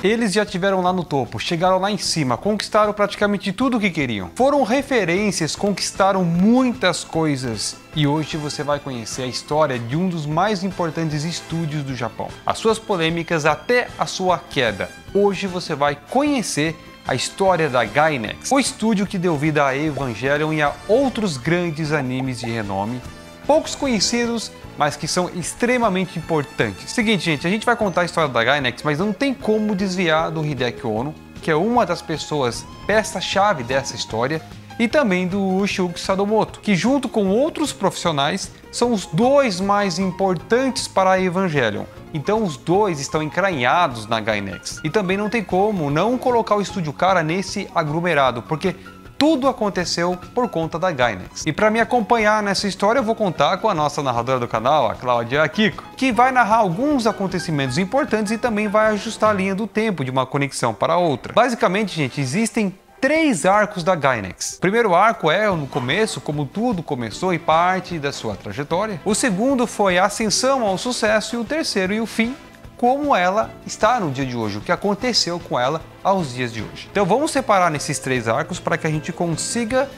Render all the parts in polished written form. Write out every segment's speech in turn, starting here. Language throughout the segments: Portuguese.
Eles já estiveram lá no topo, chegaram lá em cima, conquistaram praticamente tudo o que queriam. Foram referências, conquistaram muitas coisas. E hoje você vai conhecer a história de um dos mais importantes estúdios do Japão. As suas polêmicas até a sua queda. Hoje você vai conhecer a história da Gainax, o estúdio que deu vida a Evangelion e a outros grandes animes de renome, poucos conhecidos, mas que são extremamente importantes. Seguinte, gente, a gente vai contar a história da Gainax, mas não tem como desviar do Hideaki Anno, que é uma das pessoas peça-chave dessa história, e também do Shugo Sadomoto, que junto com outros profissionais são os dois mais importantes para a Evangelion. Então os dois estão encranhados na Gainax. E também não tem como não colocar o Estúdio Kara nesse aglomerado, porque tudo aconteceu por conta da Gainax. E para me acompanhar nessa história eu vou contar com a nossa narradora do canal, a Cláudia Akiko, que vai narrar alguns acontecimentos importantes e também vai ajustar a linha do tempo de uma conexão para outra. Basicamente, gente, existem 3 arcos da Gainax. O primeiro arco é no começo, como tudo começou e parte da sua trajetória. O segundo foi a ascensão ao sucesso e o terceiro e o fim, como ela está no dia de hoje, o que aconteceu com ela aos dias de hoje. Então vamos separar nesses 3 arcos para que a gente consiga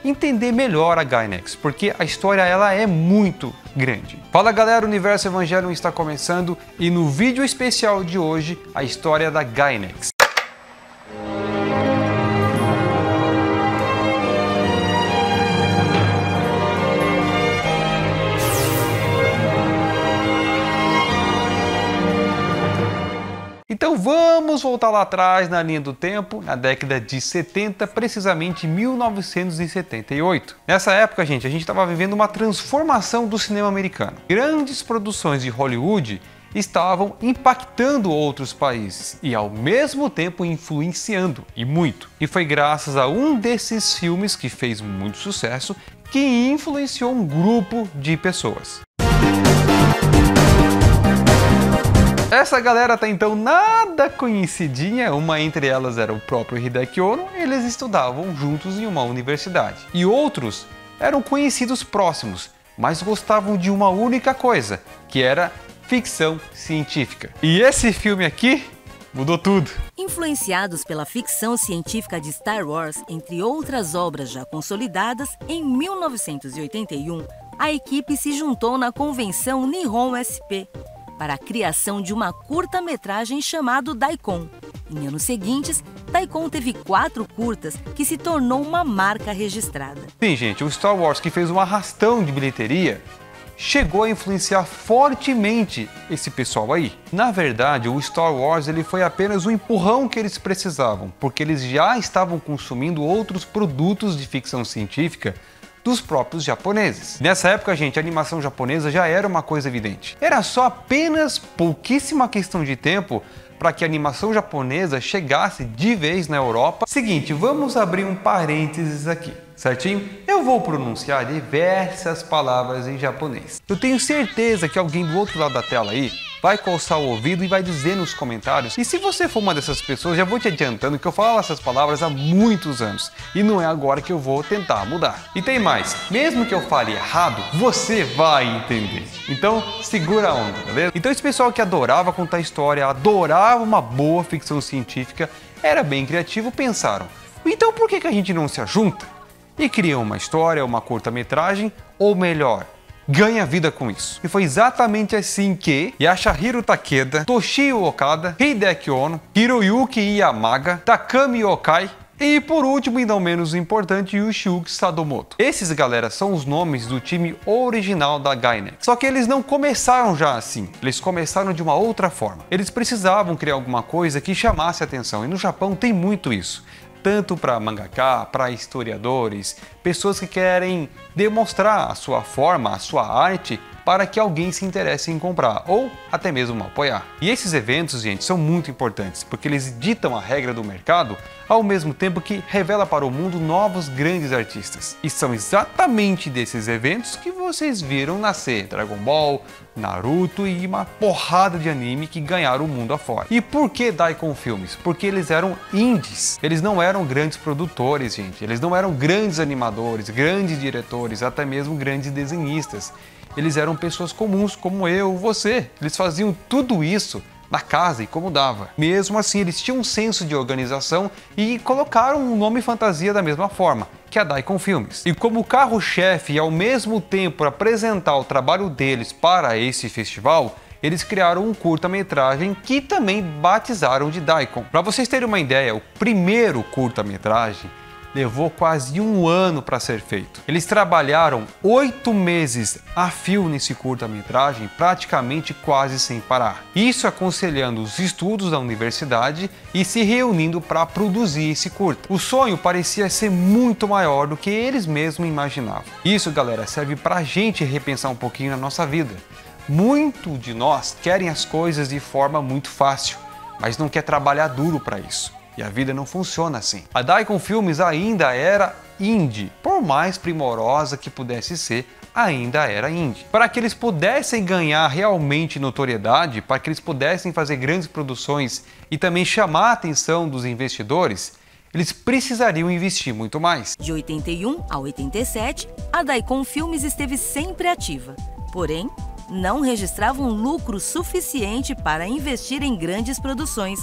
entender melhor a Gainax, porque a história ela é muito grande. Fala galera, o Universo Evangelion está começando e no vídeo especial de hoje, a história da Gainax. Então vamos voltar lá atrás na linha do tempo, na década de 70, precisamente 1978. Nessa época, gente, a gente estava vivendo uma transformação do cinema americano. Grandes produções de Hollywood estavam impactando outros países e ao mesmo tempo influenciando, e muito. E foi graças a um desses filmes que fez muito sucesso que influenciou um grupo de pessoas. Essa galera tá então nada conhecidinha, uma entre elas era o próprio Hideaki Anno, eles estudavam juntos em uma universidade. E outros eram conhecidos próximos, mas gostavam de uma única coisa, que era ficção científica. E esse filme aqui mudou tudo. Influenciados pela ficção científica de Star Wars, entre outras obras já consolidadas, em 1981, a equipe se juntou na convenção Nihon SP, para a criação de uma curta-metragem chamado Daikon. Em anos seguintes, Daikon teve 4 curtas que se tornou uma marca registrada. Sim, gente, o Star Wars, que fez um arrastão de bilheteria, chegou a influenciar fortemente esse pessoal aí. Na verdade, o Star Wars ele foi apenas o empurrão que eles precisavam, porque eles já estavam consumindo outros produtos de ficção científica dos próprios japoneses. Nessa época, gente, a animação japonesa já era uma coisa evidente. Era só apenas pouquíssima questão de tempo para que a animação japonesa chegasse de vez na Europa. Seguinte, vamos abrir um parênteses aqui, certinho? Eu vou pronunciar diversas palavras em japonês. Eu tenho certeza que alguém do outro lado da tela aí vai coçar o ouvido e vai dizer nos comentários. E se você for uma dessas pessoas, já vou te adiantando que eu falo essas palavras há muitos anos. E não é agora que eu vou tentar mudar. E tem mais, mesmo que eu fale errado, você vai entender. Então, segura a onda, beleza? Então esse pessoal que adorava contar história, adorava uma boa ficção científica, era bem criativo, pensaram, então por que a gente não se ajunta? E cria uma história, uma curta-metragem, ou melhor, ganha vida com isso. E foi exatamente assim que Yasuhiro Takeda, Toshio Okada, Hideaki Anno, Hiroyuki Yamaga, Takami Okai e, por último e não menos importante, Yushiuki Sadomoto. Esses, galera, são os nomes do time original da Gainax. Só que eles não começaram já assim, eles começaram de uma outra forma. Eles precisavam criar alguma coisa que chamasse a atenção, e no Japão tem muito isso. Tanto para mangaka, para historiadores, pessoas que querem demonstrar a sua forma, a sua arte, para que alguém se interesse em comprar ou até mesmo apoiar. E esses eventos, gente, são muito importantes, porque eles ditam a regra do mercado, ao mesmo tempo que revela para o mundo novos grandes artistas. E são exatamente desses eventos que vocês viram nascer Dragon Ball, Naruto e uma porrada de anime que ganharam o mundo afora. E por que Daikon Filmes? Porque eles eram indies. Eles não eram grandes produtores, gente. Eles não eram grandes animadores, grandes diretores, até mesmo grandes desenhistas. Eles eram pessoas comuns como eu, você. Eles faziam tudo isso na casa e como dava. Mesmo assim, eles tinham um senso de organização e colocaram um nome fantasia da mesma forma, que é a Daikon Filmes. E como carro-chefe e ao mesmo tempo apresentar o trabalho deles para esse festival, eles criaram um curta-metragem que também batizaram de Daikon. Para vocês terem uma ideia, o primeiro curta-metragem levou quase um ano para ser feito. Eles trabalharam 8 meses a fio nesse curta-metragem, praticamente quase sem parar. Isso aconselhando os estudos da universidade e se reunindo para produzir esse curta. O sonho parecia ser muito maior do que eles mesmos imaginavam. Isso, galera, serve para a gente repensar um pouquinho na nossa vida. Muito de nós querem as coisas de forma muito fácil, mas não quer trabalhar duro para isso. E a vida não funciona assim. A Daikon Filmes ainda era indie, por mais primorosa que pudesse ser, ainda era indie. Para que eles pudessem ganhar realmente notoriedade, para que eles pudessem fazer grandes produções e também chamar a atenção dos investidores, eles precisariam investir muito mais. De 81 a 87, a Daikon Filmes esteve sempre ativa, porém, não registrava um lucro suficiente para investir em grandes produções.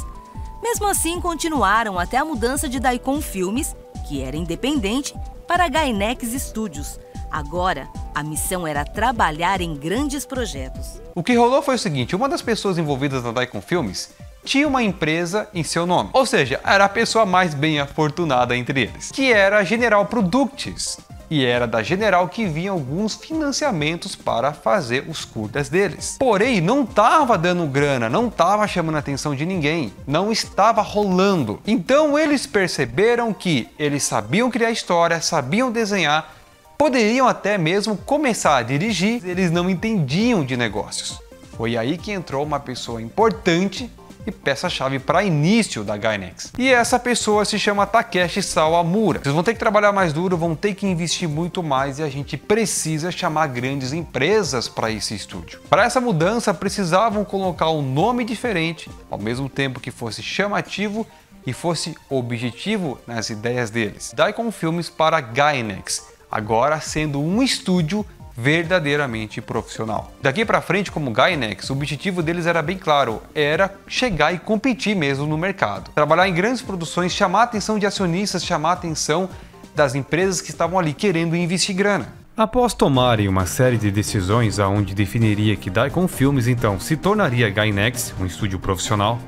Mesmo assim, continuaram até a mudança de Daikon Filmes, que era independente, para a Gainax Studios. Agora, a missão era trabalhar em grandes projetos. O que rolou foi o seguinte, uma das pessoas envolvidas na Daikon Filmes tinha uma empresa em seu nome, ou seja, era a pessoa mais bem afortunada entre eles, que era a General Products. E era da General que vinham alguns financiamentos para fazer os curtas deles. Porém, não estava dando grana, não estava chamando a atenção de ninguém, não estava rolando. Então eles perceberam que eles sabiam criar história, sabiam desenhar, poderiam até mesmo começar a dirigir, eles não entendiam de negócios. Foi aí que entrou uma pessoa importante e peça-chave para início da Gainax. E essa pessoa se chama Takeshi Sawamura. Vocês vão ter que trabalhar mais duro, vão ter que investir muito mais e a gente precisa chamar grandes empresas para esse estúdio. Para essa mudança, precisavam colocar um nome diferente, ao mesmo tempo que fosse chamativo e fosse objetivo nas ideias deles. Daikon Filmes para Gainax, agora sendo um estúdio verdadeiramente profissional. Daqui para frente, como Gainax, o objetivo deles era bem claro, era chegar e competir mesmo no mercado. Trabalhar em grandes produções, chamar a atenção de acionistas, chamar a atenção das empresas que estavam ali querendo investir grana. Após tomarem uma série de decisões aonde definiria que Daikon Filmes então se tornaria Gainax, um estúdio profissional,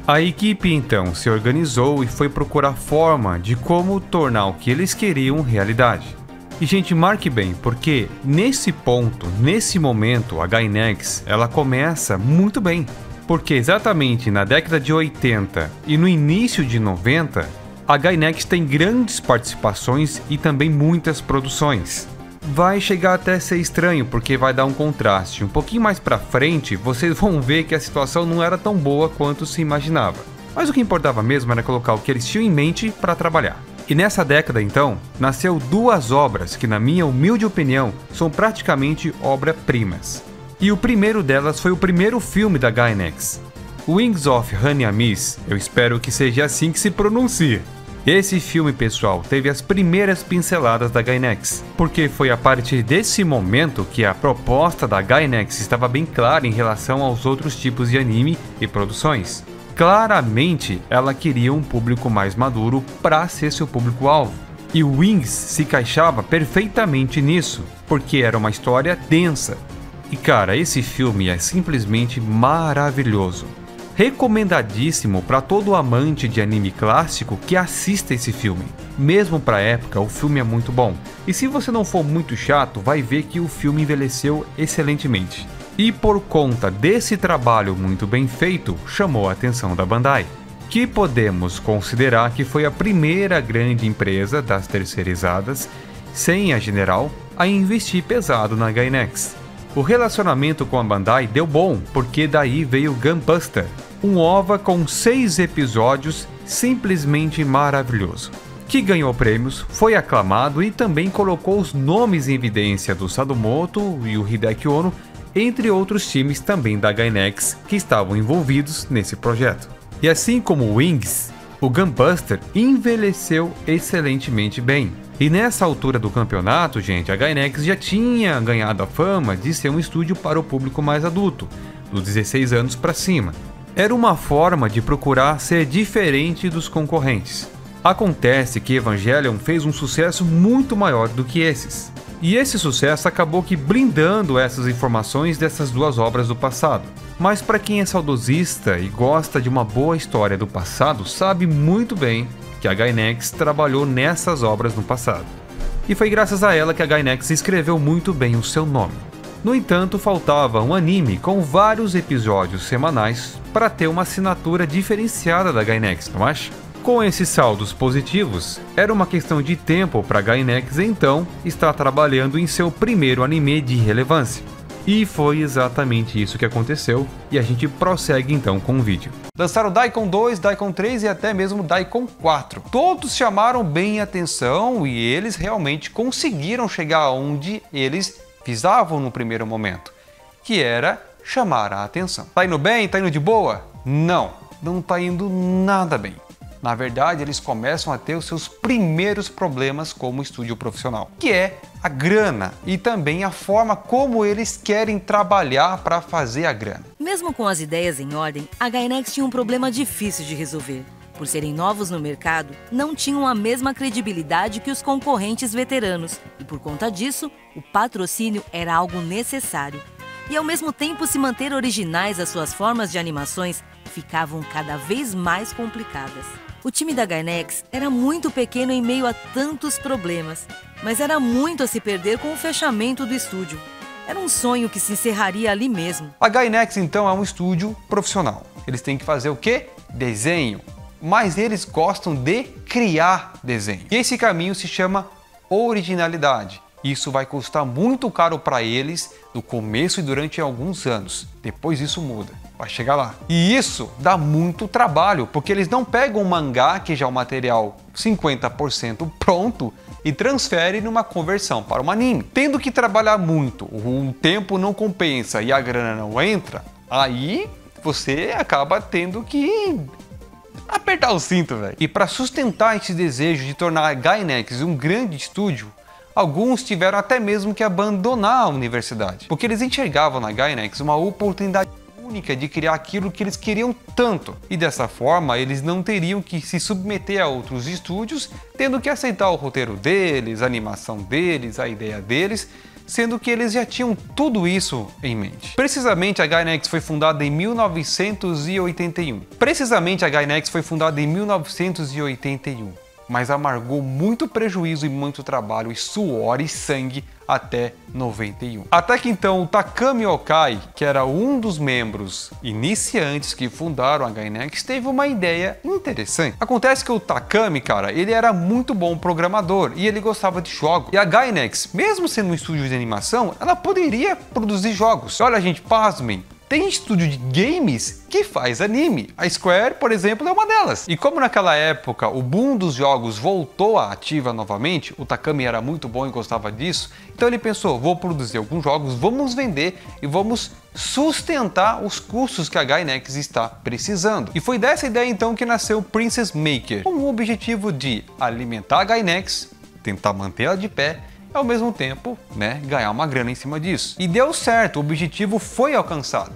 a equipe então se organizou e foi procurar forma de como tornar o que eles queriam realidade. E gente, marque bem, porque nesse ponto, nesse momento, a Gainax, ela começa muito bem. Porque exatamente na década de 80 e no início de 90, a Gainax tem grandes participações e também muitas produções. Vai chegar até a ser estranho, porque vai dar um contraste. Um pouquinho mais pra frente, vocês vão ver que a situação não era tão boa quanto se imaginava. Mas o que importava mesmo era colocar o que eles tinham em mente para trabalhar. E nessa década, então, nasceu duas obras que, na minha humilde opinião, são praticamente obras-primas. E o primeiro delas foi o primeiro filme da Gainax, Wings of Honey Amis, eu espero que seja assim que se pronuncia. Esse filme, pessoal, teve as primeiras pinceladas da Gainax, porque foi a partir desse momento que a proposta da Gainax estava bem clara em relação aos outros tipos de anime e produções. Claramente, ela queria um público mais maduro para ser seu público-alvo. E Wings se encaixava perfeitamente nisso, porque era uma história densa. E cara, esse filme é simplesmente maravilhoso. Recomendadíssimo para todo amante de anime clássico que assista esse filme. Mesmo para a época, o filme é muito bom. E se você não for muito chato, vai ver que o filme envelheceu excelentemente. E por conta desse trabalho muito bem feito, chamou a atenção da Bandai, que podemos considerar que foi a primeira grande empresa das terceirizadas, sem a General, a investir pesado na Gainax. O relacionamento com a Bandai deu bom, porque daí veio Gunbuster, um OVA com 6 episódios simplesmente maravilhoso, que ganhou prêmios, foi aclamado e também colocou os nomes em evidência do Sadomoto e o Hideaki Ono, entre outros times também da Gainax que estavam envolvidos nesse projeto. E assim como o Wings, o Gunbuster envelheceu excelentemente bem. E nessa altura do campeonato, gente, a Gainax já tinha ganhado a fama de ser um estúdio para o público mais adulto, dos 16 anos para cima. Era uma forma de procurar ser diferente dos concorrentes. Acontece que Evangelion fez um sucesso muito maior do que esses. E esse sucesso acabou que blindando essas informações dessas duas obras do passado. Mas para quem é saudosista e gosta de uma boa história do passado, sabe muito bem que a Gainax trabalhou nessas obras no passado. E foi graças a ela que a Gainax escreveu muito bem o seu nome. No entanto, faltava um anime com vários episódios semanais para ter uma assinatura diferenciada da Gainax, não acha? Com esses saldos positivos, era uma questão de tempo para a Gainax então estar trabalhando em seu primeiro anime de relevância. E foi exatamente isso que aconteceu, e a gente prossegue então com o vídeo. Lançaram Daikon 2, Daikon 3 e até mesmo Daikon 4. Todos chamaram bem a atenção e eles realmente conseguiram chegar onde eles visavam no primeiro momento, que era chamar a atenção. Tá indo bem? Tá indo de boa? Não, não tá indo nada bem. Na verdade, eles começam a ter os seus primeiros problemas como estúdio profissional, que é a grana e também a forma como eles querem trabalhar para fazer a grana. Mesmo com as ideias em ordem, a Gainax tinha um problema difícil de resolver. Por serem novos no mercado, não tinham a mesma credibilidade que os concorrentes veteranos e, por conta disso, o patrocínio era algo necessário. E ao mesmo tempo se manter originais as suas formas de animações ficavam cada vez mais complicadas. O time da Gainax era muito pequeno em meio a tantos problemas, mas era muito a se perder com o fechamento do estúdio. Era um sonho que se encerraria ali mesmo. A Gainax então é um estúdio profissional. Eles têm que fazer o quê? Desenho. Mas eles gostam de criar desenho. E esse caminho se chama originalidade. Isso vai custar muito caro para eles no começo e durante alguns anos. Depois isso muda, vai chegar lá. E isso dá muito trabalho, porque eles não pegam um mangá, que já é um material 50% pronto, e transferem numa conversão para um anime. Tendo que trabalhar muito, o tempo não compensa e a grana não entra, aí você acaba tendo que apertar o cinto, velho. E para sustentar esse desejo de tornar a Gainax um grande estúdio, alguns tiveram até mesmo que abandonar a universidade, porque eles enxergavam na Gainax uma oportunidade única de criar aquilo que eles queriam tanto. E dessa forma, eles não teriam que se submeter a outros estúdios, tendo que aceitar o roteiro deles, a animação deles, a ideia deles, sendo que eles já tinham tudo isso em mente. Precisamente a Gainax foi fundada em 1981. Mas amargou muito prejuízo e muito trabalho e suor e sangue até 91. Até que então o Takami Okai, que era um dos membros iniciantes que fundaram a Gainax, teve uma ideia interessante. Acontece que o Takami, cara, ele era muito bom programador e ele gostava de jogos. E a Gainax, mesmo sendo um estúdio de animação, ela poderia produzir jogos. Olha, gente, pasmem. Tem estúdio de games que faz anime. A Square, por exemplo, é uma delas. E como naquela época o boom dos jogos voltou à ativa novamente, o Takami era muito bom e gostava disso, então ele pensou, vou produzir alguns jogos, vamos vender e vamos sustentar os custos que a Gainax está precisando. E foi dessa ideia então que nasceu o Princess Maker, com o objetivo de alimentar a Gainax, tentar manter ela de pé, ao mesmo tempo, ganhar uma grana em cima disso. E deu certo, o objetivo foi alcançado.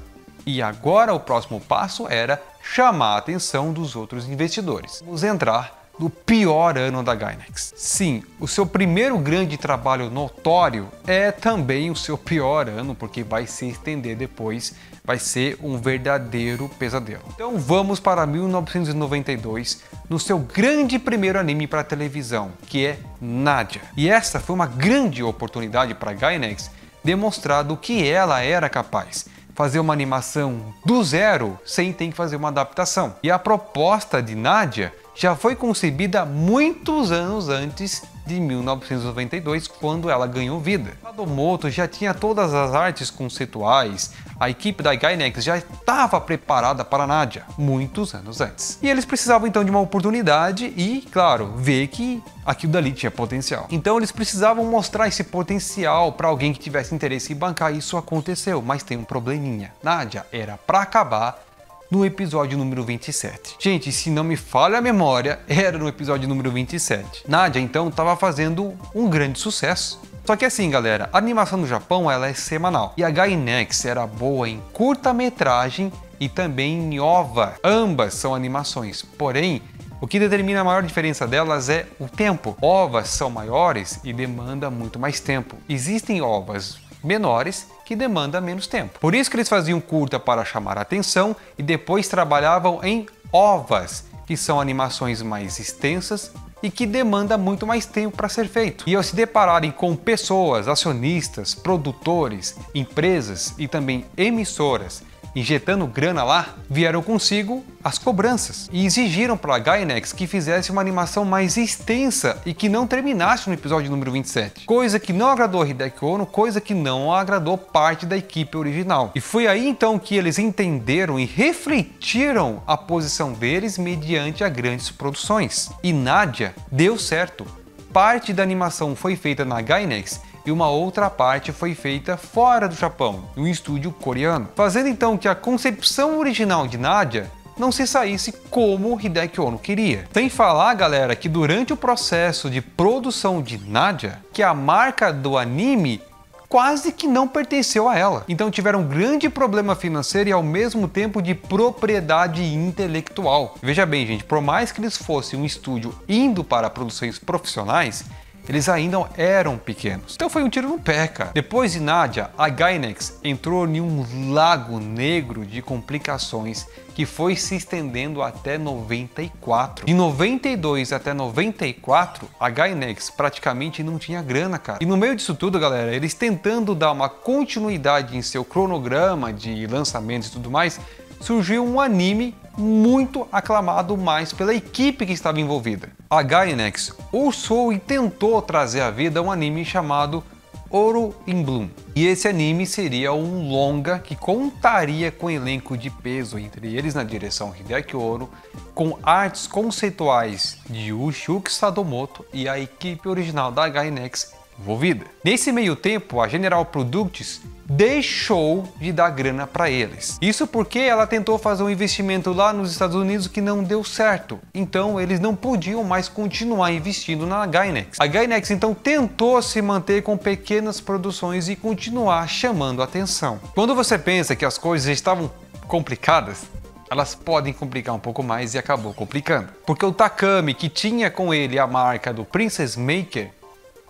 E agora o próximo passo era chamar a atenção dos outros investidores. Vamos entrar no pior ano da Gainax. Sim, o seu primeiro grande trabalho notório é também o seu pior ano, porque vai se estender depois, vai ser um verdadeiro pesadelo. Então vamos para 1992, no seu grande primeiro anime para televisão, que é Nadia. E essa foi uma grande oportunidade para a Gainax demonstrar do que ela era capaz. Fazer uma animação do zero sem ter que fazer uma adaptação. E a proposta de Nadia já foi concebida muitos anos antes de 1992, quando ela ganhou vida. Madomoto já tinha todas as artes conceituais, a equipe da Gainax já estava preparada para Nadia muitos anos antes. E eles precisavam então de uma oportunidade e, claro, ver que aquilo dali tinha potencial. Então eles precisavam mostrar esse potencial para alguém que tivesse interesse em bancar. Isso aconteceu, mas tem um probleminha. Nadia era para acabar no episódio número 27. Gente, se não me falha a memória, era no episódio número 27. Nadia, então, estava fazendo um grande sucesso. Só que assim, galera, a animação no Japão ela é semanal. E a Gainax era boa em curta-metragem e também em OVA. Ambas são animações, porém, o que determina a maior diferença delas é o tempo. OVAs são maiores e demandam muito mais tempo. Existem OVAs menores que demandam menos tempo. Por isso que eles faziam curta para chamar a atenção e depois trabalhavam em OVAs, que são animações mais extensas e que demanda muito mais tempo para ser feito. E ao se depararem com pessoas, acionistas, produtores, empresas e também emissoras injetando grana lá, vieram consigo as cobranças e exigiram para a Gainax que fizesse uma animação mais extensa e que não terminasse no episódio número 27. Coisa que não agradou a Hideaki Anno, coisa que não agradou parte da equipe original. E foi aí então que eles entenderam e refletiram a posição deles mediante a grandes produções. E Nadia deu certo. Parte da animação foi feita na Gainax e uma outra parte foi feita fora do Japão, em um estúdio coreano, fazendo então que a concepção original de Nadia não se saísse como Hideaki Anno queria. Sem falar, galera, que durante o processo de produção de Nadia, que a marca do anime quase que não pertenceu a ela. Então tiveram um grande problema financeiro e ao mesmo tempo de propriedade intelectual. Veja bem, gente, por mais que eles fossem um estúdio indo para produções profissionais, eles ainda eram pequenos. Então foi um tiro no pé, cara. Depois de Nadia, a Gainax entrou em um lago negro de complicações que foi se estendendo até 94. De 92 até 94, a Gainax praticamente não tinha grana, cara. E no meio disso tudo, galera, eles tentando dar uma continuidade em seu cronograma de lançamentos e tudo mais, surgiu um anime muito aclamado mais pela equipe que estava envolvida. A Gainax ousou e tentou trazer à vida um anime chamado Ouro in Bloom. E esse anime seria um longa que contaria com um elenco de peso, entre eles na direção Hideaki Anno, com artes conceituais de Yushiuki Sadomoto e a equipe original da Gainax envolvida. Nesse meio tempo, a General Products deixou de dar grana para eles. Isso porque ela tentou fazer um investimento lá nos Estados Unidos que não deu certo. Então eles não podiam mais continuar investindo na Gainax. A Gainax então tentou se manter com pequenas produções e continuar chamando a atenção. Quando você pensa que as coisas estavam complicadas, elas podem complicar um pouco mais e acabou complicando. Porque o Takami, que tinha com ele a marca do Princess Maker,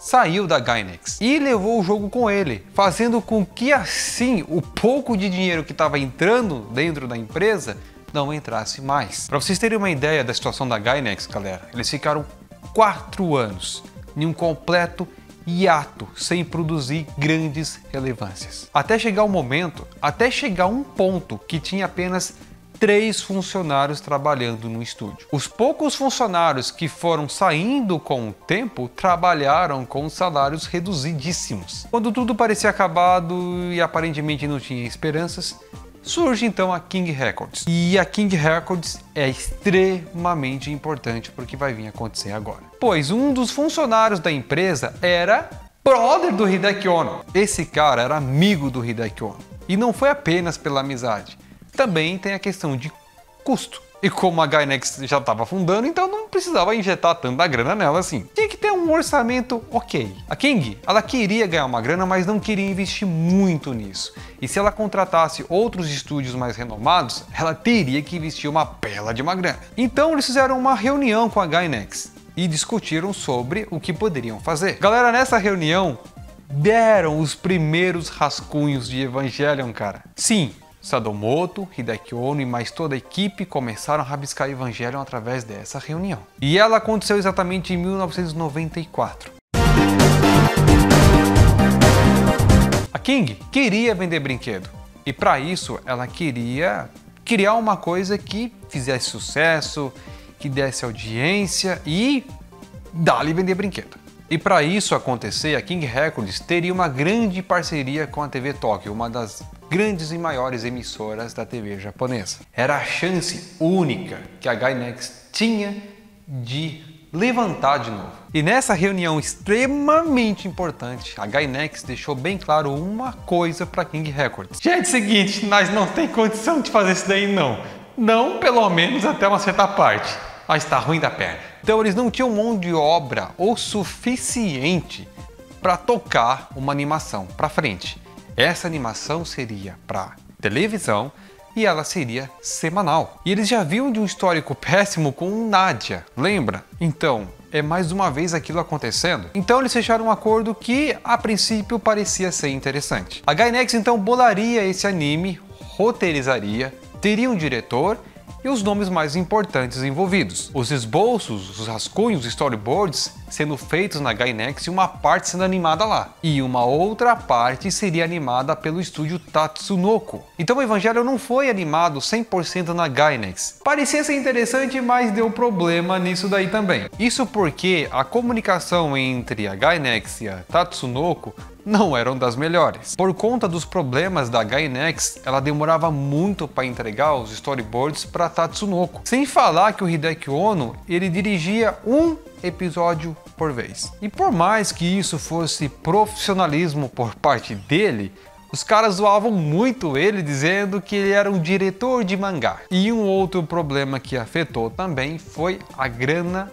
saiu da Gainax e levou o jogo com ele, fazendo com que assim o pouco de dinheiro que estava entrando dentro da empresa não entrasse mais. Para vocês terem uma ideia da situação da Gainax, galera, eles ficaram 4 anos em um completo hiato, sem produzir grandes relevâncias. Até chegar um ponto que tinha apenas 3 funcionários trabalhando no estúdio. Os poucos funcionários que foram saindo com o tempo trabalharam com salários reduzidíssimos. Quando tudo parecia acabado e aparentemente não tinha esperanças, surge então a King Records. E a King Records é extremamente importante para o que vai vir acontecer agora. Pois um dos funcionários da empresa era brother do Hideaki Anno. Esse cara era amigo do Hideaki Anno. E não foi apenas pela amizade. Também tem a questão de custo. E como a Gainax já estava afundando, então não precisava injetar tanta grana nela assim. Tinha que ter um orçamento ok. A King, ela queria ganhar uma grana, mas não queria investir muito nisso. E se ela contratasse outros estúdios mais renomados, ela teria que investir uma bela de uma grana. Então eles fizeram uma reunião com a Gainax e discutiram sobre o que poderiam fazer. Galera, nessa reunião, deram os primeiros rascunhos de Evangelion, cara. Sim, Sadomoto, Hideaki Anno e mais toda a equipe começaram a rabiscar Evangelion através dessa reunião. E ela aconteceu exatamente em 1994. A King queria vender brinquedo e para isso ela queria criar uma coisa que fizesse sucesso, que desse audiência e dali vender brinquedo. E para isso acontecer, a King Records teria uma grande parceria com a TV Tóquio, uma das grandes e maiores emissoras da TV japonesa. Era a chance única que a Gainax tinha de levantar de novo. E nessa reunião extremamente importante, a Gainax deixou bem claro uma coisa para a King Records. Gente, seguinte, nós não tem condição de fazer isso daí não. Não, pelo menos até uma certa parte. Mas está ruim da perna. Então eles não tinham mão de obra o suficiente para tocar uma animação para frente. Essa animação seria para televisão, e ela seria semanal. E eles já vinham de um histórico péssimo com Nadia, lembra? Então, é mais uma vez aquilo acontecendo. Então eles fecharam um acordo que a princípio parecia ser interessante. A Gainax então bolaria esse anime, roteirizaria, teria um diretor e os nomes mais importantes envolvidos. Os esboços, os rascunhos, os storyboards sendo feitos na Gainax e uma parte sendo animada lá. E uma outra parte seria animada pelo estúdio Tatsunoko. Então o Evangelion não foi animado 100% na Gainax. Parecia ser interessante, mas deu problema nisso daí também. Isso porque a comunicação entre a Gainax e a Tatsunoko não eram das melhores. Por conta dos problemas da Gainax, ela demorava muito para entregar os storyboards para Tatsunoko. Sem falar que o Hideaki Anno, ele dirigia um episódio por vez. E por mais que isso fosse profissionalismo por parte dele, os caras zoavam muito ele, dizendo que ele era um diretor de mangá. E um outro problema que afetou também foi a grana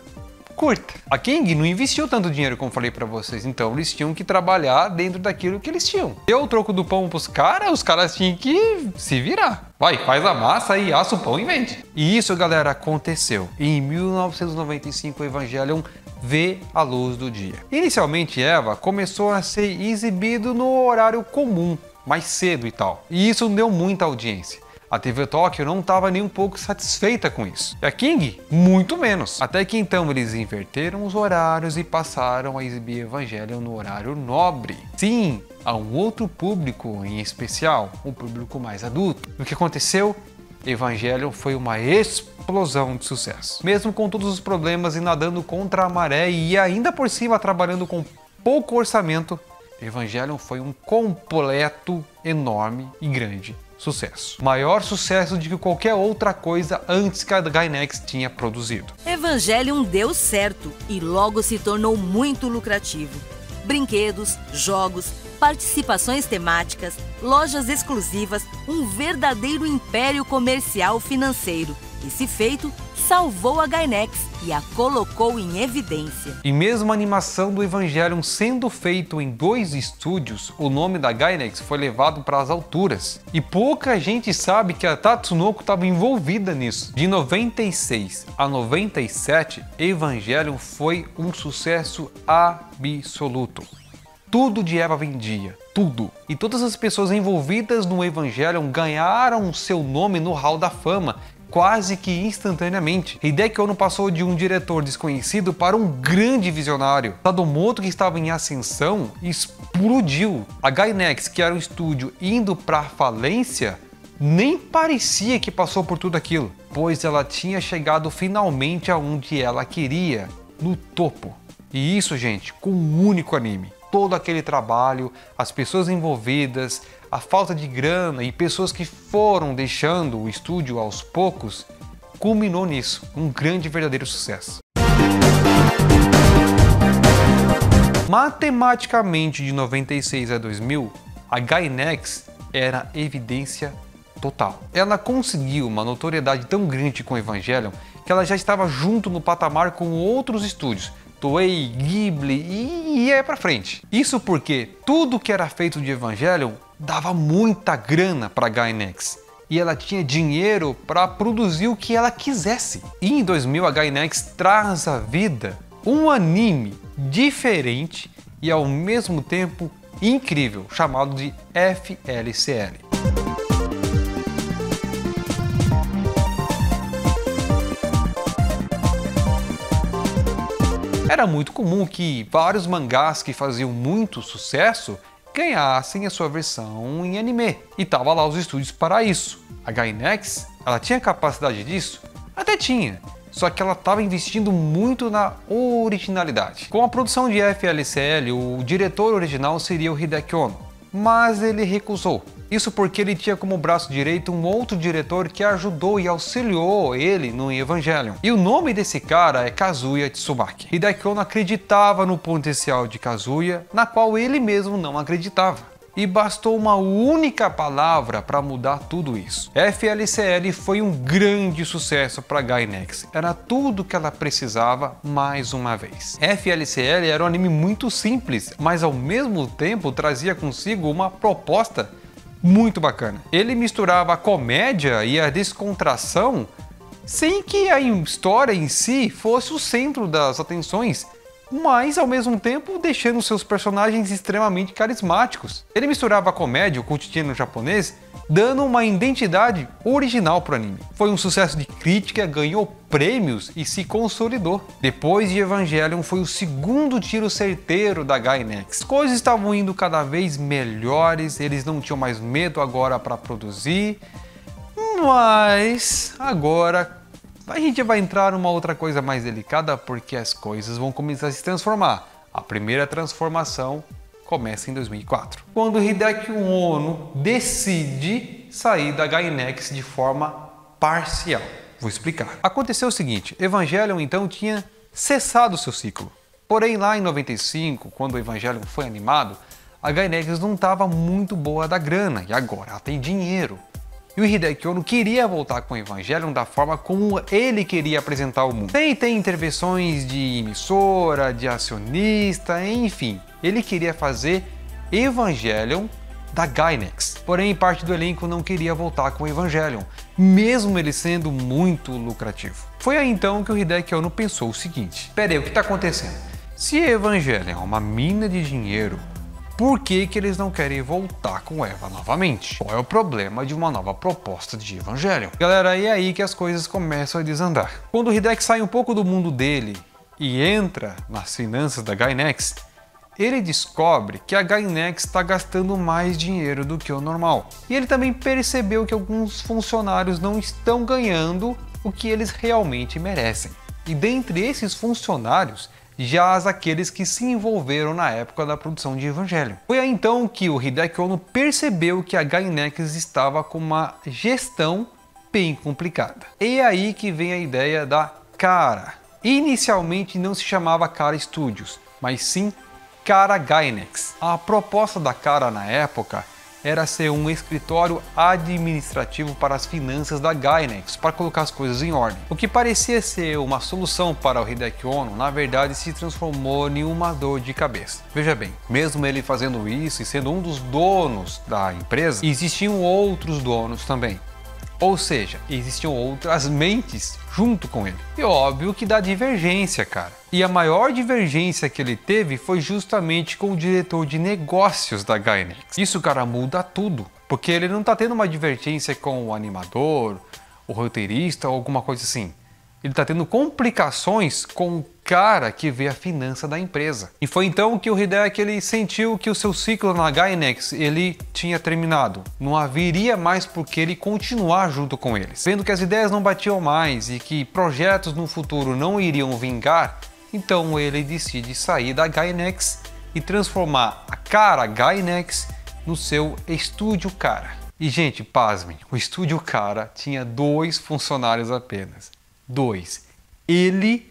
curta. A King não investiu tanto dinheiro como falei pra vocês, então eles tinham que trabalhar dentro daquilo que eles tinham. Deu o troco do pão pros caras, os caras tinham que se virar. Vai, faz a massa e assa o pão e vende. E isso, galera, aconteceu. E em 1995 o Evangelion vê a luz do dia. Inicialmente Eva começou a ser exibido no horário comum, mais cedo e tal. E isso deu muita audiência. A TV Tóquio não estava nem um pouco satisfeita com isso. E a King, muito menos. Até que então eles inverteram os horários e passaram a exibir Evangelion no horário nobre. Sim, a um outro público em especial, um público mais adulto. O que aconteceu? Evangelion foi uma explosão de sucesso. Mesmo com todos os problemas e nadando contra a maré e ainda por cima trabalhando com pouco orçamento, Evangelion foi um completo, enorme e grande sucesso. Maior sucesso do que qualquer outra coisa antes que a Gainax tinha produzido. Evangelion deu certo e logo se tornou muito lucrativo. Brinquedos, jogos, participações temáticas, lojas exclusivas, um verdadeiro império comercial financeiro. Esse feito salvou a Gainax e a colocou em evidência. E mesmo a animação do Evangelion sendo feito em 2 estúdios, o nome da Gainax foi levado para as alturas. E pouca gente sabe que a Tatsunoko estava envolvida nisso. De 96 a 97, Evangelion foi um sucesso absoluto. Tudo de Eva vendia, tudo. E todas as pessoas envolvidas no Evangelion ganharam seu nome no Hall da Fama, quase que instantaneamente. Hideaki Anno passou de um diretor desconhecido para um grande visionário. Sadomoto, que estava em ascensão, explodiu. A Gainax, que era um estúdio indo para falência, nem parecia que passou por tudo aquilo, pois ela tinha chegado finalmente aonde ela queria, no topo. E isso, gente, com um único anime. Todo aquele trabalho, as pessoas envolvidas, a falta de grana e pessoas que foram deixando o estúdio aos poucos, culminou nisso, um grande e verdadeiro sucesso. Matematicamente, de 96 a 2000, a Gainax era evidência total. Ela conseguiu uma notoriedade tão grande com Evangelion que ela já estava junto no patamar com outros estúdios, Toei, Ghibli e é pra frente. Isso porque tudo que era feito de Evangelion dava muita grana para Gainax e ela tinha dinheiro para produzir o que ela quisesse. E em 2000 a Gainax traz à vida um anime diferente e ao mesmo tempo incrível, chamado de FLCL. Era muito comum que vários mangás que faziam muito sucesso ganhassem a sua versão em anime. E tava lá os estúdios para isso. A Gainax, ela tinha capacidade disso? Até tinha. Só que ela estava investindo muito na originalidade. Com a produção de FLCL, o diretor original seria o Hideaki Anno, mas ele recusou. Isso porque ele tinha como braço direito um outro diretor que ajudou e auxiliou ele no Evangelion. E o nome desse cara é Kazuya Tsubaki. Hideaki Anno acreditava no potencial de Kazuya, na qual ele mesmo não acreditava. E bastou uma única palavra para mudar tudo isso. FLCL foi um grande sucesso para Gainax. Era tudo que ela precisava mais uma vez. FLCL era um anime muito simples, mas ao mesmo tempo trazia consigo uma proposta muito bacana. Ele misturava a comédia e a descontração sem que a história em si fosse o centro das atenções, mas ao mesmo tempo deixando seus personagens extremamente carismáticos. Ele misturava a comédia, o cotidiano japonês, dando uma identidade original para o anime. Foi um sucesso de crítica, ganhou prêmios e se consolidou. Depois de Evangelion, foi o segundo tiro certeiro da Gainax. As coisas estavam indo cada vez melhores, eles não tinham mais medo agora para produzir, mas agora a gente vai entrar numa outra coisa mais delicada, porque as coisas vão começar a se transformar. A primeira transformação começa em 2004, quando Hideaki Anno decide sair da Gainax de forma parcial. Vou explicar. Aconteceu o seguinte, Evangelion então tinha cessado seu ciclo. Porém, lá em 95, quando o Evangelion foi animado, a Gainax não estava muito boa da grana, e agora ela tem dinheiro. E o Hideaki Anno queria voltar com o Evangelion da forma como ele queria apresentar o mundo. Sem ter intervenções de emissora, de acionista, enfim. Ele queria fazer Evangelion da Gainax. Porém, parte do elenco não queria voltar com o Evangelion, mesmo ele sendo muito lucrativo. Foi aí então que o Hideaki Anno pensou o seguinte: peraí, o que está acontecendo? Se Evangelion é uma mina de dinheiro, por que eles não querem voltar com Eva novamente? Qual é o problema de uma nova proposta de Evangelion? Galera, é aí que as coisas começam a desandar. Quando o Hideaki sai um pouco do mundo dele e entra nas finanças da Gainax, ele descobre que a Gainax está gastando mais dinheiro do que o normal. E ele também percebeu que alguns funcionários não estão ganhando o que eles realmente merecem. E dentre esses funcionários, jaz aqueles que se envolveram na época da produção de Evangelion. Foi aí então que o Hideaki Anno percebeu que a Gainax estava com uma gestão bem complicada. E é aí que vem a ideia da Kara. Inicialmente não se chamava Kara Studios, mas sim Kara Gainax. A proposta da Kara na época era ser um escritório administrativo para as finanças da Gainax, para colocar as coisas em ordem. O que parecia ser uma solução para o Hideaki Anno, na verdade se transformou em uma dor de cabeça. Veja bem, mesmo ele fazendo isso e sendo um dos donos da empresa, existiam outros donos também. Ou seja, existiam outras mentes junto com ele. E óbvio que dá divergência, cara. E a maior divergência que ele teve foi justamente com o diretor de negócios da Gainax. Isso, cara, muda tudo. Porque ele não tá tendo uma divergência com o animador, o roteirista ou alguma coisa assim. Ele tá tendo complicações com o cara que vê a finança da empresa. E foi então que o Hideaki ele sentiu que o seu ciclo na Gainax ele tinha terminado. Não haveria mais por que ele continuar junto com eles. Vendo que as ideias não batiam mais e que projetos no futuro não iriam vingar, então ele decide sair da Gainax e transformar a Kara Gainax no seu Estúdio Kara. E gente, pasmem, o Estúdio Kara tinha 2 funcionários apenas. 2. Ele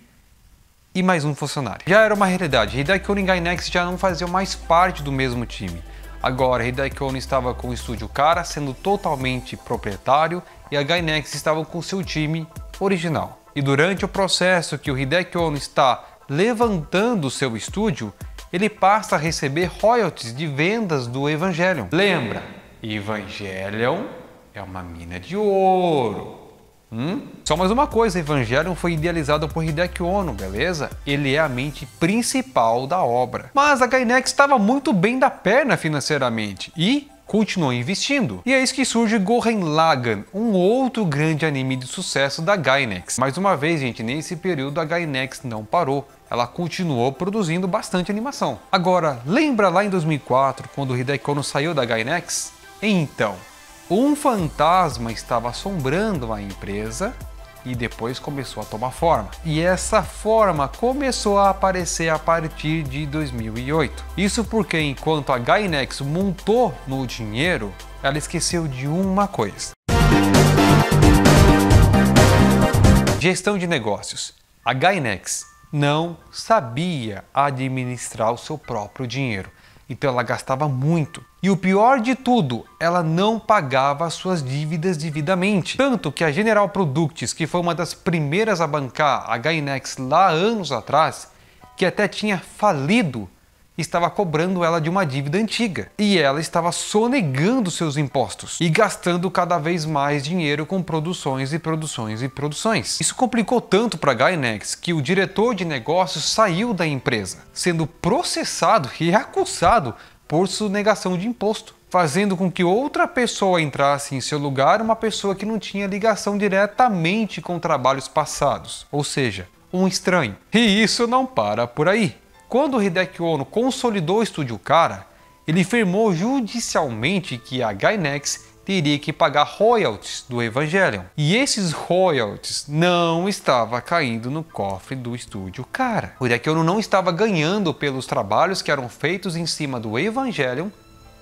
e mais um funcionário. Já era uma realidade. Hideaki Anno e Gainax já não faziam mais parte do mesmo time. Agora, Hideaki Anno estava com o Estúdio Kara, sendo totalmente proprietário, e a Gainax estava com seu time original. E durante o processo que o Hideaki Anno está levantando o seu estúdio, ele passa a receber royalties de vendas do Evangelion. Lembra? Evangelion é uma mina de ouro. Só mais uma coisa, Evangelion foi idealizado por Hideaki Anno, beleza? Ele é a mente principal da obra. Mas a Gainax estava muito bem da perna financeiramente e continuou investindo. E é isso que surge Gurren Lagann, um outro grande anime de sucesso da Gainax. Mais uma vez, gente, nesse período a Gainax não parou. Ela continuou produzindo bastante animação. Agora, lembra lá em 2004, quando o Hideaki Anno saiu da Gainax? Então, um fantasma estava assombrando a empresa e depois começou a tomar forma. E essa forma começou a aparecer a partir de 2008. Isso porque enquanto a Gainax montou no dinheiro, ela esqueceu de uma coisa: gestão de negócios. A Gainax não sabia administrar o seu próprio dinheiro. Então ela gastava muito. E o pior de tudo, ela não pagava suas dívidas devidamente. Tanto que a General Products, que foi uma das primeiras a bancar a Gainax lá anos atrás, que até tinha falido, estava cobrando ela de uma dívida antiga e ela estava sonegando seus impostos e gastando cada vez mais dinheiro com produções e produções e produções. Isso complicou tanto para a Gainax que o diretor de negócios saiu da empresa, sendo processado e acusado por sonegação de imposto, fazendo com que outra pessoa entrasse em seu lugar, uma pessoa que não tinha ligação diretamente com trabalhos passados, ou seja, um estranho. E isso não para por aí. Quando Hideaki Anno consolidou o Estúdio Kara, ele firmou judicialmente que a Gainax teria que pagar royalties do Evangelion. E esses royalties não estavam caindo no cofre do Estúdio Kara. O Hideaki Anno não estava ganhando pelos trabalhos que eram feitos em cima do Evangelion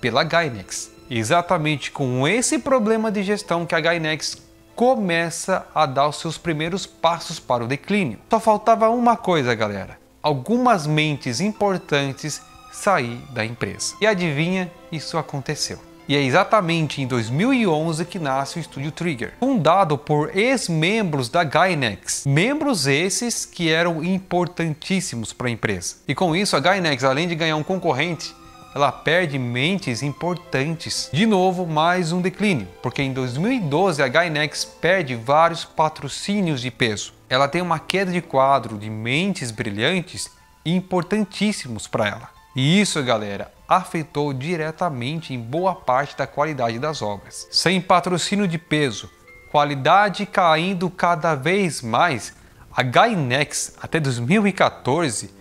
pela Gainax. Exatamente com esse problema de gestão que a Gainax começa a dar os seus primeiros passos para o declínio. Só faltava uma coisa, galera. Algumas mentes importantes sair da empresa. E adivinha, isso aconteceu. E é exatamente em 2011 que nasce o Estúdio Trigger, fundado por ex-membros da Gainax. Membros esses que eram importantíssimos para a empresa. E com isso a Gainax, além de ganhar um concorrente, ela perde mentes importantes. De novo, mais um declínio, porque em 2012 a Gainax perde vários patrocínios de peso. Ela tem uma queda de quadro de mentes brilhantes e importantíssimos para ela. E isso, galera, afetou diretamente em boa parte da qualidade das obras. Sem patrocínio de peso, qualidade caindo cada vez mais, a Gainax, até 2014,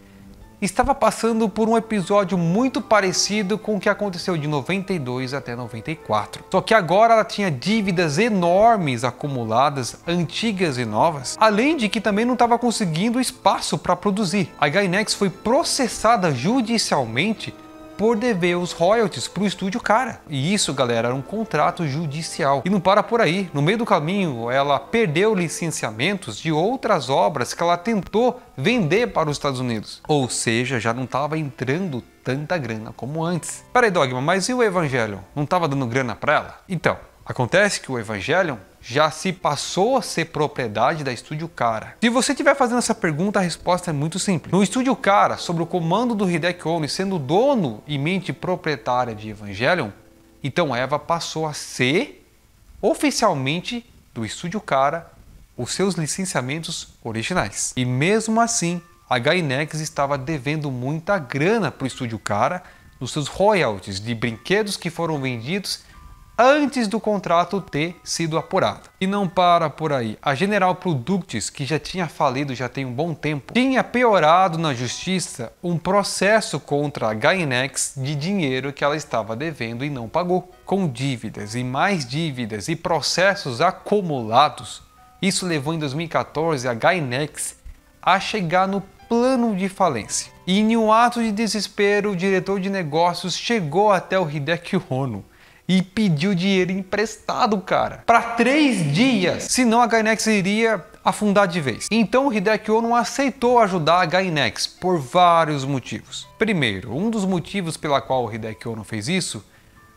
estava passando por um episódio muito parecido com o que aconteceu de 92 até 94. Só que agora ela tinha dívidas enormes acumuladas, antigas e novas, além de que também não estava conseguindo espaço para produzir. A Gainax foi processada judicialmente por dever os royalties para o Estúdio Kara. E isso, galera, era um contrato judicial. E não para por aí. No meio do caminho, ela perdeu licenciamentos de outras obras que ela tentou vender para os Estados Unidos. Ou seja, já não estava entrando tanta grana como antes. Peraí, Dogma, mas e o Evangelion? Não estava dando grana para ela? Então, acontece que o Evangelion já se passou a ser propriedade da Estúdio Kara. Se você estiver fazendo essa pergunta, a resposta é muito simples. No Estúdio Kara, sob o comando do Hideaki Anno e sendo dono e mente proprietária de Evangelion, então Eva passou a ser oficialmente do Estúdio Kara os seus licenciamentos originais. E mesmo assim, a Gainax estava devendo muita grana para o Estúdio Kara nos seus royalties de brinquedos que foram vendidos antes do contrato ter sido apurado. E não para por aí. A General Products, que já tinha falido já tem um bom tempo, tinha piorado na justiça um processo contra a Gainax de dinheiro que ela estava devendo e não pagou. Com dívidas e mais dívidas e processos acumulados, isso levou em 2014 a Gainax a chegar no plano de falência. E em um ato de desespero, o diretor de negócios chegou até o Hideaki Anno e pediu dinheiro emprestado, cara, para 3 dias, senão a Gainax iria afundar de vez. Então o Hideaki Anno aceitou ajudar a Gainax por vários motivos. Primeiro, um dos motivos pela qual o Hideaki Anno fez isso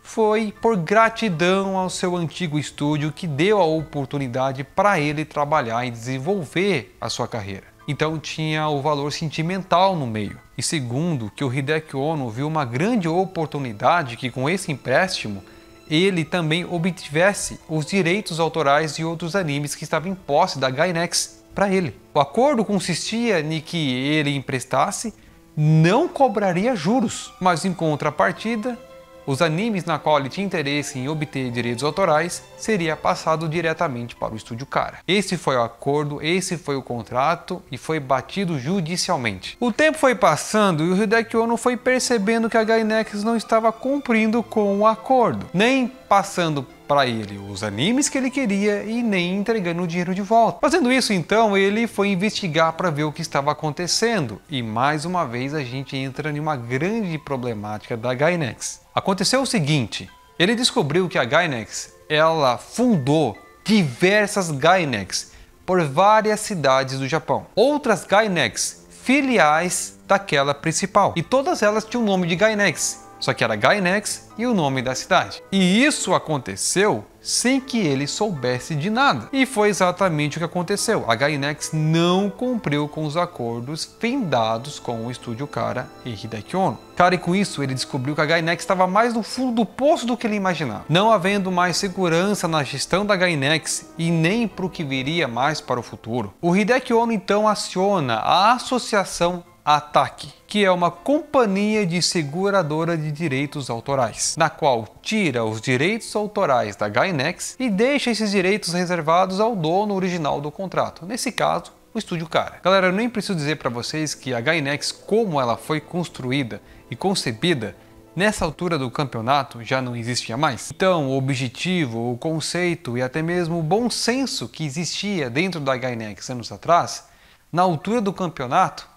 foi por gratidão ao seu antigo estúdio que deu a oportunidade para ele trabalhar e desenvolver a sua carreira. Então tinha o valor sentimental no meio. E segundo, que o Hideaki Anno viu uma grande oportunidade que com esse empréstimo ele também obtivesse os direitos autorais de outros animes que estavam em posse da Gainax para ele. O acordo consistia em que ele emprestasse, não cobraria juros, mas em contrapartida, os animes na qual ele tinha interesse em obter direitos autorais seria passado diretamente para o Estúdio Kara. Esse foi o acordo, esse foi o contrato e foi batido judicialmente. O tempo foi passando e o Hideaki Anno foi percebendo que a Gainax não estava cumprindo com o acordo, nem passando para ele os animes que ele queria e nem entregando o dinheiro de volta. Fazendo isso, então, ele foi investigar para ver o que estava acontecendo. E mais uma vez a gente entra em uma grande problemática da Gainax. Aconteceu o seguinte, ele descobriu que a Gainax, ela fundou diversas Gainax por várias cidades do Japão. Outras Gainax, filiais daquela principal. E todas elas tinham o nome de Gainax. Só que era Gainax e o nome da cidade. E isso aconteceu sem que ele soubesse de nada. E foi exatamente o que aconteceu. A Gainax não cumpriu com os acordos findados com o estúdio Kara e Hideaki Anno. Cara, e com isso ele descobriu que a Gainax estava mais no fundo do poço do que ele imaginava. Não havendo mais segurança na gestão da Gainax e nem para o que viria mais para o futuro. O Hideaki Anno então aciona a associação ATAC, que é uma companhia de seguradora de direitos autorais, na qual tira os direitos autorais da Gainax e deixa esses direitos reservados ao dono original do contrato, nesse caso, o estúdio Kara. Galera, eu nem preciso dizer para vocês que a Gainax, como ela foi construída e concebida, nessa altura do campeonato já não existia mais. Então, o objetivo, o conceito e até mesmo o bom senso que existia dentro da Gainax anos atrás, na altura do campeonato,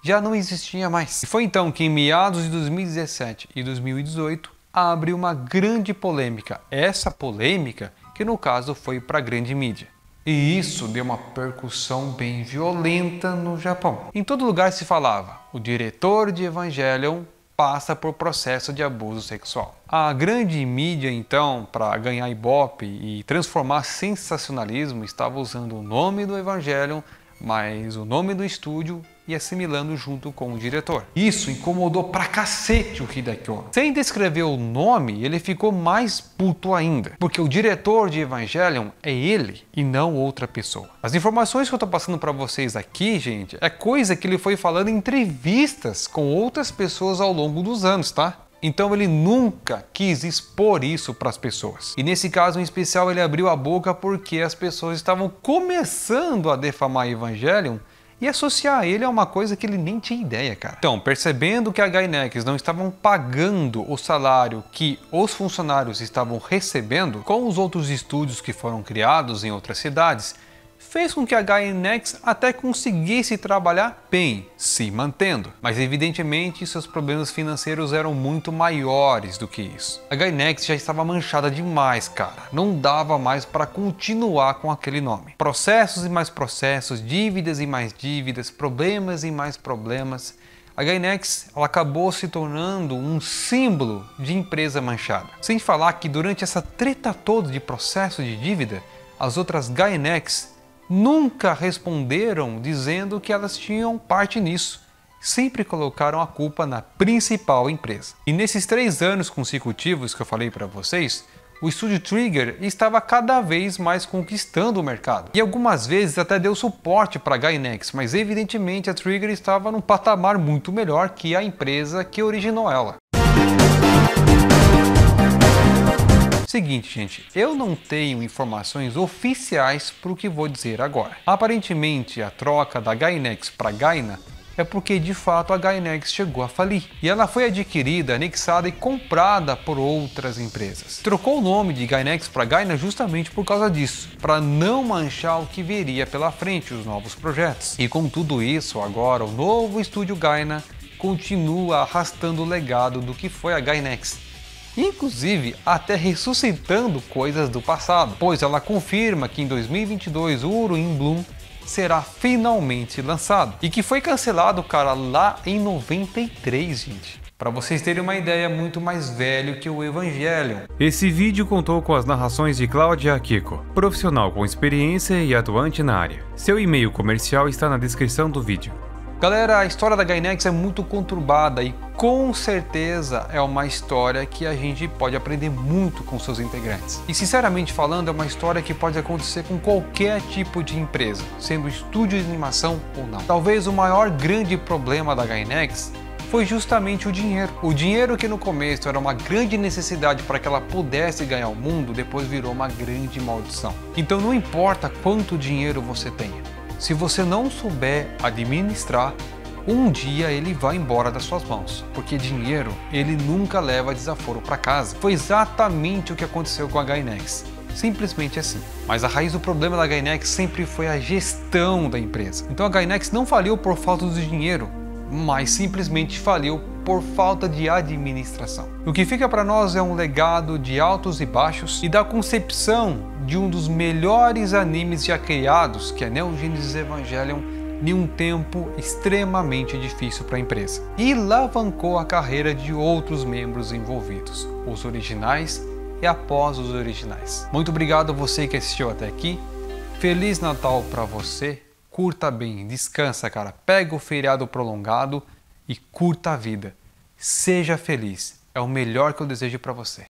já não existia mais. E foi então que em meados de 2017 e 2018 abriu uma grande polêmica. Essa polêmica que no caso foi para a grande mídia. E isso deu uma percussão bem violenta no Japão. Em todo lugar se falava, o diretor de Evangelion passa por processo de abuso sexual. A grande mídia então, para ganhar ibope e transformar sensacionalismo, estava usando o nome do Evangelion, mas o nome do estúdio e assimilando junto com o diretor. Isso incomodou pra cacete o Hideaki Anno. Sem descrever o nome, ele ficou mais puto ainda, porque o diretor de Evangelion é ele e não outra pessoa. As informações que eu tô passando pra vocês aqui, gente, é coisa que ele foi falando em entrevistas com outras pessoas ao longo dos anos, tá? Então ele nunca quis expor isso para as pessoas. E nesse caso em especial ele abriu a boca porque as pessoas estavam começando a defamar Evangelion e associar ele a uma coisa que ele nem tinha ideia, cara. Então, percebendo que a Gainax não estavam pagando o salário que os funcionários estavam recebendo com os outros estúdios que foram criados em outras cidades, fez com que a Gainax até conseguisse trabalhar bem, se mantendo. Mas evidentemente seus problemas financeiros eram muito maiores do que isso. A Gainax já estava manchada demais, cara. Não dava mais para continuar com aquele nome. Processos e mais processos, dívidas e mais dívidas, problemas e mais problemas. A Gainax ela acabou se tornando um símbolo de empresa manchada. Sem falar que durante essa treta toda de processo de dívida, as outras Gainax nunca responderam dizendo que elas tinham parte nisso. Sempre colocaram a culpa na principal empresa. E nesses 3 anos consecutivos que eu falei para vocês, o estúdio Trigger estava cada vez mais conquistando o mercado. E algumas vezes até deu suporte para a Gainax, mas evidentemente a Trigger estava num patamar muito melhor que a empresa que originou ela. Seguinte, gente, eu não tenho informações oficiais para o que vou dizer agora. Aparentemente, a troca da Gainax para Gaina é porque de fato a Gainax chegou a falir. E ela foi adquirida, anexada e comprada por outras empresas. Trocou o nome de Gainax para Gaina justamente por causa disso, para não manchar o que viria pela frente, os novos projetos. E com tudo isso, agora o novo estúdio Gaina continua arrastando o legado do que foi a Gainax. Inclusive até ressuscitando coisas do passado, pois ela confirma que em 2022 o Uruim Bloom será finalmente lançado e que foi cancelado, cara, lá em 93, gente. Para vocês terem uma ideia, muito mais velho que o Evangelion. Esse vídeo contou com as narrações de Cláudia Akiko, profissional com experiência e atuante na área. Seu e-mail comercial está na descrição do vídeo. Galera, a história da Gainax é muito conturbada e com certeza é uma história que a gente pode aprender muito com seus integrantes. E sinceramente falando, é uma história que pode acontecer com qualquer tipo de empresa, sendo estúdio de animação ou não. Talvez o maior grande problema da Gainax foi justamente o dinheiro. O dinheiro que no começo era uma grande necessidade para que ela pudesse ganhar o mundo, depois virou uma grande maldição. Então não importa quanto dinheiro você tenha, se você não souber administrar, um dia ele vai embora das suas mãos, porque dinheiro ele nunca leva desaforo para casa. Foi exatamente o que aconteceu com a Gainax, simplesmente assim. Mas a raiz do problema da Gainax sempre foi a gestão da empresa. Então a Gainax não faliu por falta de dinheiro, mas simplesmente faliu por falta de administração. O que fica para nós é um legado de altos e baixos e da concepção de um dos melhores animes já criados, que é Neon Genesis Evangelion, em um tempo extremamente difícil para a empresa e alavancou a carreira de outros membros envolvidos, os originais e após os originais. Muito obrigado a você que assistiu até aqui. Feliz Natal para você. Curta bem, descansa, cara. Pega o feriado prolongado e curta a vida. Seja feliz. É o melhor que eu desejo para você.